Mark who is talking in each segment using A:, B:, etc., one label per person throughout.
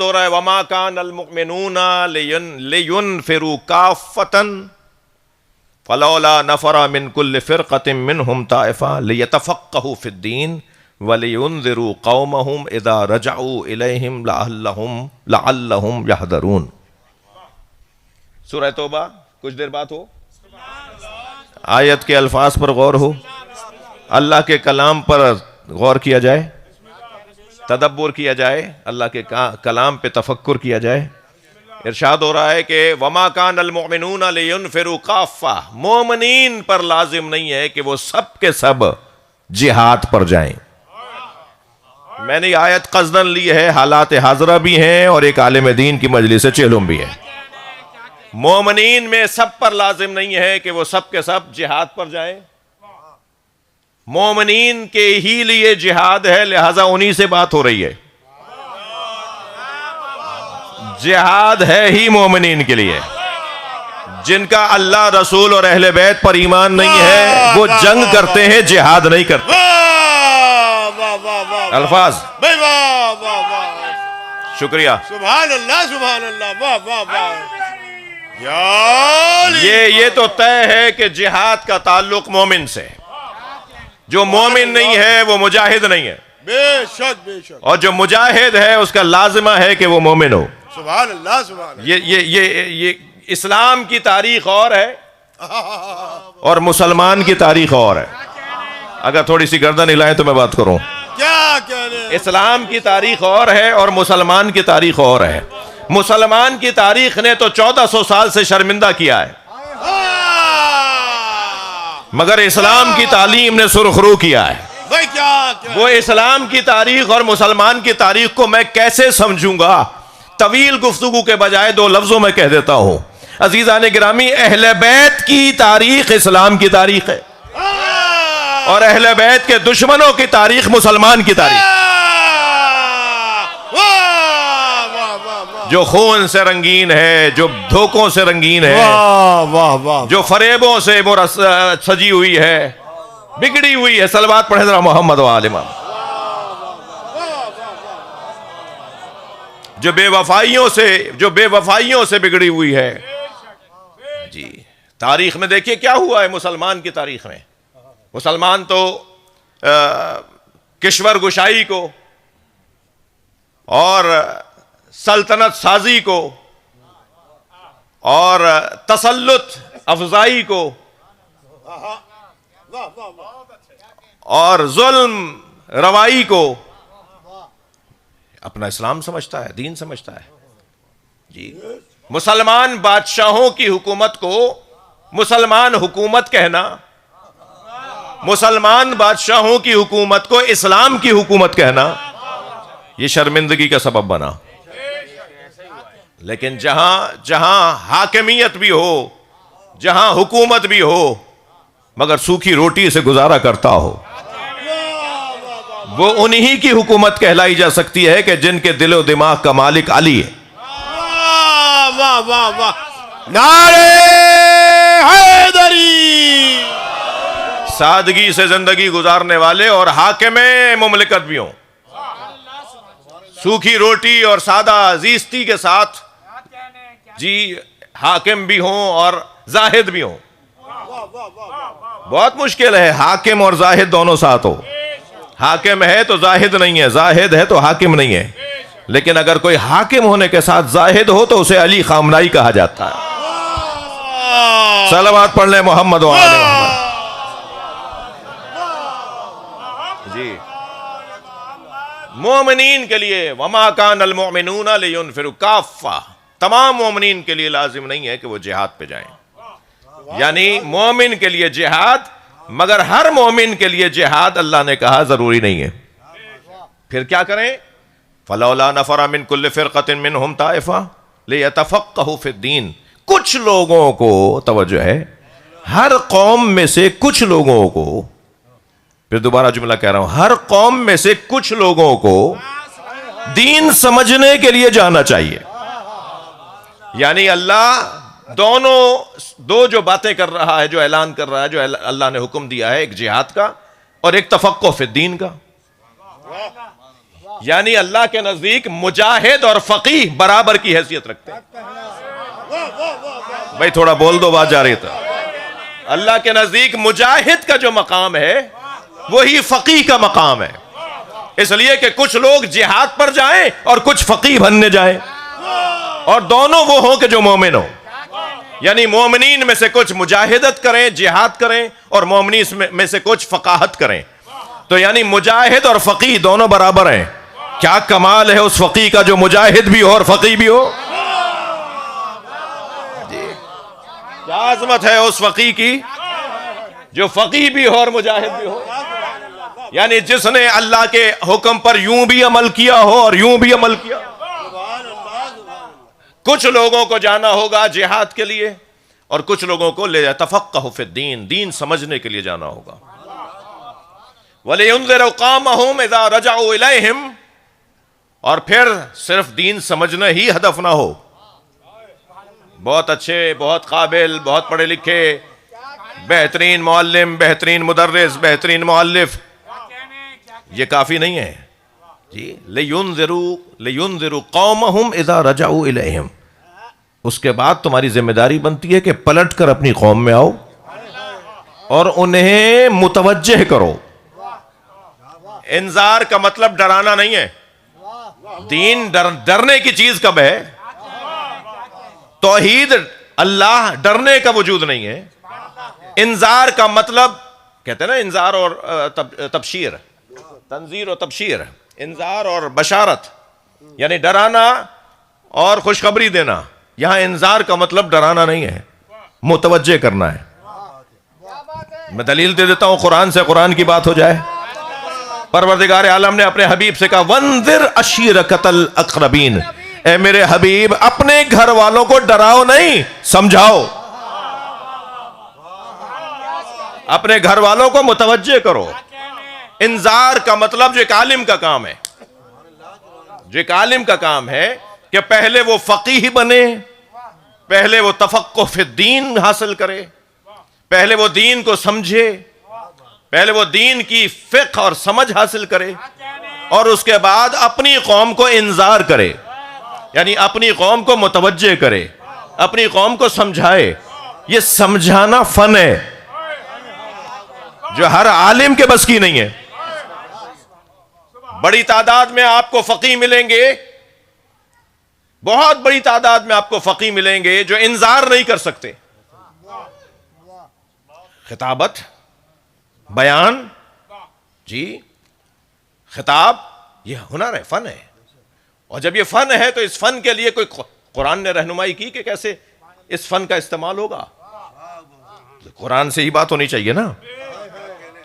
A: ہو رہا ہے وما کان المؤمنون لینفروا کافۃ فلولا نفر من کل فرقۃ منهم طائفۃ لیتفقهوا فی الدین ولینذروا قومهم اذا رجعوا الیہم لعلہم یحذرون۔ سورہ توبہ کچھ دیر بات ہو، آیت کے الفاظ پر غور ہو، اللہ کے کلام پر غور کیا جائے، تدبر کیا جائے، اللہ کے کلام پہ تفکر کیا جائے۔ ارشاد ہو رہا ہے کہ وما کان المؤمنون لینفروا کافہ، مومنین پر لازم نہیں ہے کہ وہ سب کے سب جہاد پر جائیں۔ میں نے آیت قصدن لی ہے، حالات حاضرہ بھی ہیں اور ایک عالم دین کی مجلس چہلم بھی ہے۔ مومنین میں سب پر لازم نہیں ہے کہ وہ سب کے سب جہاد پر جائیں، مومنین کے ہی لیے جہاد ہے، لہذا انہی سے بات ہو رہی ہے۔ جہاد ہے ہی مومنین کے لیے، جن کا اللہ رسول اور اہل بیت پر ایمان نہیں ہے وہ جنگ کرتے ہیں، جہاد نہیں کرتے۔ الفاظ شکریہ،
B: سبحان اللہ سبحان اللہ، واہ واہ واہ۔
A: یہ تو طے ہے کہ جہاد کا تعلق مومن سے ہے، جو مومن نہیں ہے وہ مجاہد نہیں ہے،
B: بے شک بے شک،
A: اور جو مجاہد ہے اس کا لازمہ ہے کہ وہ مومن ہو۔
B: سبحان اللہ سبحان اللہ۔
A: یہ اسلام کی تاریخ اور ہے اور مسلمان کی تاریخ اور ہے۔ اگر تھوڑی سی گردن ہلائیں تو میں بات کروں۔
B: کیا کہہ رہے ہیں؟
A: اسلام کی تاریخ اور ہے اور مسلمان کی تاریخ اور ہے۔ مسلمان کی تاریخ نے تو 1400 سال سے شرمندہ کیا ہے، مگر اسلام کی تعلیم نے سرخرو کیا ہے۔
B: بھائی کیا
A: وہ اسلام کی تاریخ اور مسلمان کی تاریخ کو میں کیسے سمجھوں گا؟ طویل گفتگو کے بجائے 2 لفظوں میں کہہ دیتا ہوں۔ عزیزان گرامی، اہل بیت کی تاریخ اسلام کی تاریخ ہے اور اہل بیت کے دشمنوں کی تاریخ مسلمان کی تاریخ، جو خون سے رنگین ہے، جو دھوکوں سے رنگین ہے، جو فریبوں سے سجی ہوئی ہے، بگڑی ہوئی ہے۔ صلوات پڑھیں ذرا محمد و آل محمد۔ جو بے وفائیوں سے بگڑی ہوئی ہے۔ جی، تاریخ میں دیکھیے کیا ہوا ہے مسلمان کی تاریخ میں۔ مسلمان تو کشور گشائی کو اور سلطنت سازی کو اور تسلط افزائی کو اور ظلم روائی کو اپنا اسلام سمجھتا ہے، دین سمجھتا ہے۔ جی، مسلمان بادشاہوں کی حکومت کو مسلمان حکومت کہنا، مسلمان بادشاہوں کی حکومت کو اسلام کی حکومت کہنا، یہ شرمندگی کا سبب بنا۔ لیکن جہاں حاکمیت بھی ہو، جہاں حکومت بھی ہو، مگر سوکھی روٹی سے گزارا کرتا ہو، وہ انہی کی حکومت کہلائی جا سکتی ہے کہ جن کے دل و دماغ کا مالک علی ہے۔
B: واہ واہ واہ، نعرہ حیدری،
A: سادگی سے زندگی گزارنے والے اور حاکم مملکت بھی ہوں، سوکھی روٹی اور سادہ زیستی کے ساتھ جی حاکم بھی ہوں اور زاہد بھی ہوں۔ بہت مشکل ہے حاکم اور زاہد دونوں ساتھ ہو۔ حاکم ہے تو زاہد نہیں ہے، زاہد ہے تو حاکم نہیں ہے۔ لیکن اگر کوئی حاکم ہونے کے ساتھ زاہد ہو تو اسے علی خامنائی کہا جاتا ہے۔ صلوات پڑھ لیں محمد و آل محمد۔ جی، مومنین کے لیے وما کان المؤمنون لینفروا کافہ، تمام مومنین کے لیے لازم نہیں ہے کہ وہ جہاد پہ جائیں، یعنی مومن کے لیے جہاد، مگر ہر مومن کے لیے جہاد اللہ نے کہا ضروری نہیں ہے۔ پھر کیا کریں؟ فلولا نفر من کل فرقۃ منهم طائفہ لیتفقہوا فی الدین۔ کچھ لوگوں کو، توجہ ہے، ہر قوم میں سے کچھ لوگوں کو، پھر دوبارہ جملہ کہہ رہا ہوں، ہر قوم میں سے کچھ لوگوں کو دین سمجھنے کے لیے جانا چاہیے۔ یعنی اللہ دو جو باتیں کر رہا ہے، جو اعلان کر رہا ہے، جو اللہ نے حکم دیا ہے، ایک جہاد کا اور ایک تفقہ فی الدین کا۔ یعنی اللہ کے نزدیک مجاہد اور فقیہ برابر کی حیثیت رکھتے ہیں. بھائی تھوڑا بول دو، بات جا رہی تھا. اللہ کے نزدیک مجاہد کا جو مقام ہے وہی فقیہ کا مقام ہے. اس لیے کہ کچھ لوگ جہاد پر جائیں اور کچھ فقیہ بننے جائیں، اور دونوں وہ ہوں کہ جو مومن ہوں. یعنی مومنین میں سے کچھ مجاہدت کریں، جہاد کریں، اور مومنین میں سے کچھ فقاہت کریں. تو یعنی مجاہد اور فقیہ دونوں برابر ہیں. کیا کمال ہے اس فقیہ کا جو مجاہد بھی ہو اور فقیہ بھی ہو. کیا عظمت ہے اس فقیہ کی جو فقیہ بھی ہو اور مجاہد بھی ہو. یعنی جس نے اللہ کے حکم پر یوں بھی عمل کیا ہو اور یوں بھی عمل کیا. کچھ لوگوں کو جانا ہوگا جہاد کے لیے اور کچھ لوگوں کو لیتفقہوا فی الدین، دین سمجھنے کے لیے جانا ہوگا. وَلِيُنذِرَ قَوْمَهُمْ إِذَا رَجَعُوا إِلَيْهِمْ، اور پھر صرف دین سمجھنا ہی ہدف نہ ہو. بہت اچھے، بہت قابل، بہت پڑھے لکھے، بہترین معلم، بہترین مدرس، بہترین مؤلف، یہ کافی نہیں ہے جی. لِيُنذِرُوا قَوْمَهُمْ إِذَا رَجَعُوا إِلَيْهِمْ، اس کے بعد تمہاری ذمہ داری بنتی ہے کہ پلٹ کر اپنی قوم میں آؤ اور انہیں متوجہ کرو. انذار کا مطلب ڈرانا نہیں ہے. دین ڈرنے کی چیز کب ہے؟ توحید اللہ ڈرنے کا وجود نہیں ہے. انذار کا مطلب کہتے ہیں نا انذار اور تبشیر، تنذیر اور تبشیر، انذار اور بشارت، یعنی ڈرانا اور خوشخبری دینا. یہاں انذار کا مطلب ڈرانا نہیں ہے، متوجہ کرنا ہے. میں دلیل دے دیتا ہوں قرآن سے، قرآن کی بات ہو جائے. پروردگار عالم نے اپنے حبیب سے کہا وَانذِرْ عَشِيرَتَكَ الْأَقْرَبِينَ، اے میرے حبیب اپنے گھر والوں کو ڈراؤ نہیں، سمجھاؤ. اپنے گھر والوں کو متوجہ کرو. انذار کا مطلب جو ایک عالم کا کام ہے، جو ایک عالم کا کام ہے کہ پہلے وہ فقیہ بنے، پہلے وہ تفقہ فی الدین حاصل کرے، پہلے وہ دین کو سمجھے، پہلے وہ دین کی فقہ اور سمجھ حاصل کرے، اور اس کے بعد اپنی قوم کو انذار کرے، یعنی اپنی قوم کو متوجہ کرے، اپنی قوم کو سمجھائے. یہ سمجھانا فن ہے جو ہر عالم کے بس کی نہیں ہے. بڑی تعداد میں آپ کو فقیہ ملیں گے، بہت بڑی تعداد میں آپ کو فقیہ ملیں گے جو انذار نہیں کر سکتے. خطابت، بیان، جی خطاب، یہ ہنر ہے، فن ہے. اور جب یہ فن ہے تو اس فن کے لیے کوئی قرآن نے رہنمائی کی کہ کیسے اس فن کا استعمال ہوگا. قرآن سے ہی بات ہونی چاہیے نا.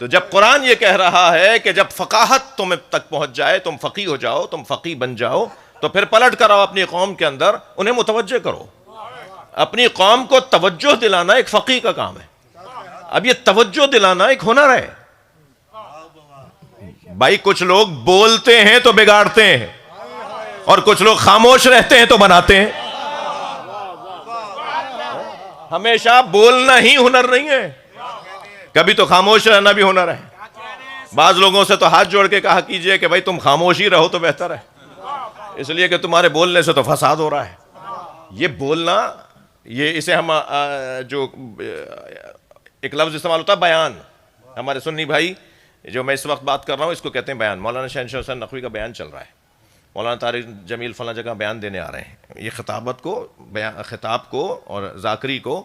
A: تو جب قرآن یہ کہہ رہا ہے کہ جب فقاہت تم تک پہنچ جائے، تم فقیہ ہو جاؤ، تم فقیہ بن جاؤ، تو پھر پلٹ کر آؤ اپنی قوم کے اندر، انہیں متوجہ کرو. اپنی قوم کو توجہ دلانا ایک فقیہ کا کام ہے. اب یہ توجہ دلانا ایک ہنر ہے. بھائی کچھ لوگ بولتے ہیں تو بگاڑتے ہیں، اور کچھ لوگ خاموش رہتے ہیں تو بناتے ہیں. ہمیشہ بولنا ہی ہنر نہیں ہے، کبھی تو خاموش رہنا بھی ہنر ہے. بعض لوگوں سے تو ہاتھ جوڑ کے کہا کیجئے کہ بھائی تم خاموش ہی رہو تو بہتر ہے، اس لیے کہ تمہارے بولنے سے تو فساد ہو رہا ہے. یہ بولنا، یہ اسے ہم جو ایک لفظ استعمال ہوتا ہے بیان، ہمارے سنی بھائی جو میں اس وقت بات کر رہا ہوں اس کو کہتے ہیں بیان. مولانا شہنشاہ حسین نقوی کا بیان چل رہا ہے، مولانا طارق جمیل فلاں جگہ بیان دینے آ رہے ہیں. یہ خطابت کو، خطاب کو اور ذاکری کو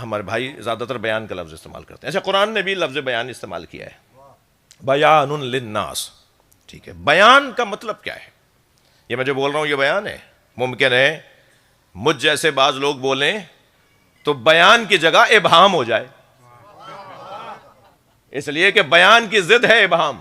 A: ہمارے بھائی زیادہ تر بیان کا لفظ استعمال کرتے ہیں. اچھا قرآن نے بھی لفظ بیان استعمال کیا ہے، بیان للناس. ٹھیک ہے، بیان کا مطلب کیا ہے؟ یہ میں جو بول رہا ہوں یہ بیان ہے. ممکن ہے مجھ جیسے بعض لوگ بولیں تو بیان کی جگہ ابہام ہو جائے، اس لیے کہ بیان کی ضد ہے ابہام.